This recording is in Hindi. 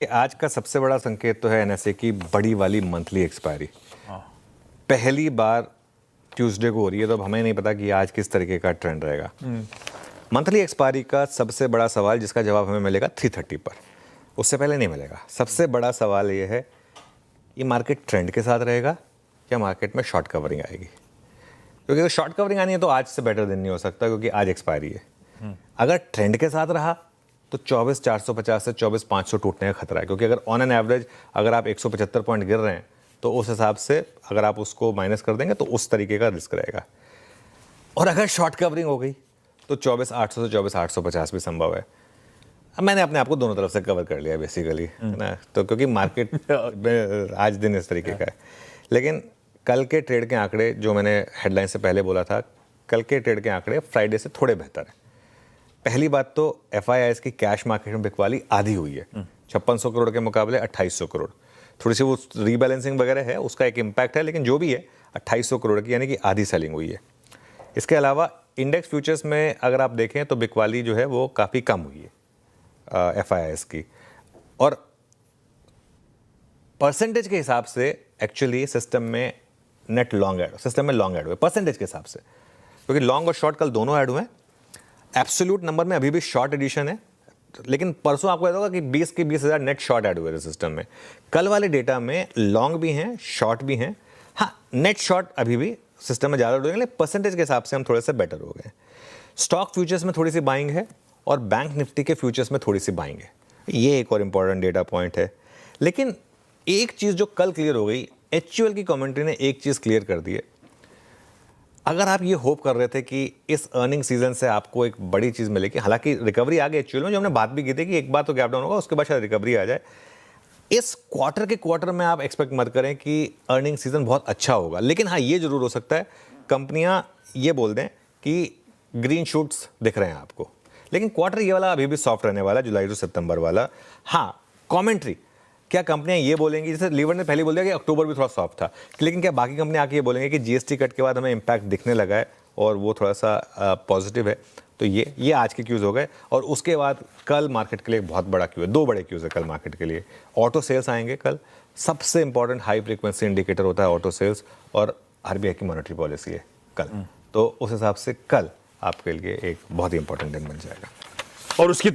आज का सबसे बड़ा संकेत तो है एनएसए की बड़ी वाली मंथली एक्सपायरी। पहली बार ट्यूसडे को हो रही है, तो अब हमें नहीं पता कि आज किस तरीके का ट्रेंड रहेगा। मंथली एक्सपायरी का सबसे बड़ा सवाल जिसका जवाब हमें मिलेगा 330 पर, उससे पहले नहीं मिलेगा। सबसे बड़ा सवाल ये है, ये मार्केट ट्रेंड के साथ रहेगा या मार्केट में शॉर्ट कवरिंग आएगी। क्योंकि अगर शॉर्ट कवरिंग आनी है तो आज से बेटर दिन नहीं हो सकता, क्योंकि आज एक्सपायरी है। अगर ट्रेंड के साथ रहा तो 24,450 से 24,500 टूटने का खतरा है। क्योंकि अगर ऑन एन एवरेज अगर आप 175 पॉइंट गिर रहे हैं तो उस हिसाब से अगर आप उसको माइनस कर देंगे तो उस तरीके का रिस्क रहेगा। और अगर शॉर्ट कवरिंग हो गई तो 24,800 से 24,850 भी संभव है। अब मैंने अपने आप को दोनों तरफ से कवर कर लिया बेसिकली, है ना, तो क्योंकि मार्केट आज दिन इस तरीके का है। लेकिन कल के ट्रेड के आंकड़े जो मैंने हेडलाइन से पहले बोला था, कल के ट्रेड के आंकड़े फ्राइडे से थोड़े बेहतर हैं। पहली बात तो एफआईआईएस की कैश मार्केट में बिकवाली आधी हुई है। 5600 करोड़ के मुकाबले 2800 करोड़। थोड़ी सी वो रीबैलेंसिंग वगैरह है, उसका एक इम्पैक्ट है, लेकिन जो भी है 2800 करोड़ की यानी कि आधी सेलिंग हुई है। इसके अलावा इंडेक्स फ्यूचर्स में अगर आप देखें तो बिकवाली जो है वो काफ़ी कम हुई है एफआईआईएस की। और परसेंटेज के हिसाब से एक्चुअली सिस्टम में नेट लॉन्ग ऐड, सिस्टम में लॉन्ग ऐड हुए परसेंटेज के हिसाब से, क्योंकि लॉन्ग और शॉर्ट कल दोनों ऐड हुए हैं। एब्सोल्यूट नंबर में अभी भी शॉर्ट एडिशन है, लेकिन परसों आपको याद होगा कि 20 के 20,000 नेट शॉर्ट ऐड हुए थे सिस्टम में। कल वाले डेटा में लॉन्ग भी हैं, शॉर्ट भी हैं। हाँ, नेट शॉर्ट अभी भी सिस्टम में ज़्यादा हो गए, परसेंटेज के हिसाब से हम थोड़े से बेटर हो गए। स्टॉक फ्यूचर्स में थोड़ी सी बाइंग है और बैंक निफ्टी के फ्यूचर्स में थोड़ी सी बाइंग है। ये एक और इंपॉर्टेंट डेटा पॉइंट है। लेकिन एक चीज़ जो कल क्लियर हो गई, एचयूएल की कमेंट्री ने एक चीज़ क्लियर कर दी है। अगर आप ये होप कर रहे थे कि इस अर्निंग सीजन से आपको एक बड़ी चीज़ मिलेगी, हालांकि रिकवरी आ गई एचयूएल में, जो हमने बात भी की थी कि एक बार तो गैप डाउन होगा, उसके बाद शायद रिकवरी आ जाए। इस क्वार्टर में आप एक्सपेक्ट मत करें कि अर्निंग सीजन बहुत अच्छा होगा। लेकिन हाँ, ये जरूर हो सकता है कंपनियां ये बोल दें कि ग्रीन शूट्स दिख रहे हैं आपको, लेकिन क्वार्टर ये वाला अभी भी सॉफ्ट रहने वाला, जुलाई टू सितंबर वाला। हाँ, कॉमेंट्री क्या कंपनियां ये बोलेंगी, जैसे लीवर ने पहले बोल दिया कि अक्टूबर भी थोड़ा सॉफ्ट था, लेकिन क्या बाकी कंपनियां आके ये बोलेंगे कि जीएसटी कट के बाद हमें इम्पैक्ट दिखने लगा है और वो थोड़ा सा पॉजिटिव है। तो ये आज के क्यूज़ हो गए। और उसके बाद कल मार्केट के लिए एक बहुत बड़ा क्यू है, दो बड़े क्यूज़ है कल मार्केट के लिए। ऑटो सेल्स आएंगे कल, सबसे इंपॉर्टेंट हाई फ्रीक्वेंसी इंडिकेटर होता है ऑटो सेल्स, और आरबीआई की मॉनेटरी पॉलिसी है कल। तो उस हिसाब से कल आपके लिए एक बहुत ही इंपॉर्टेंट दिन बन जाएगा। और उसकी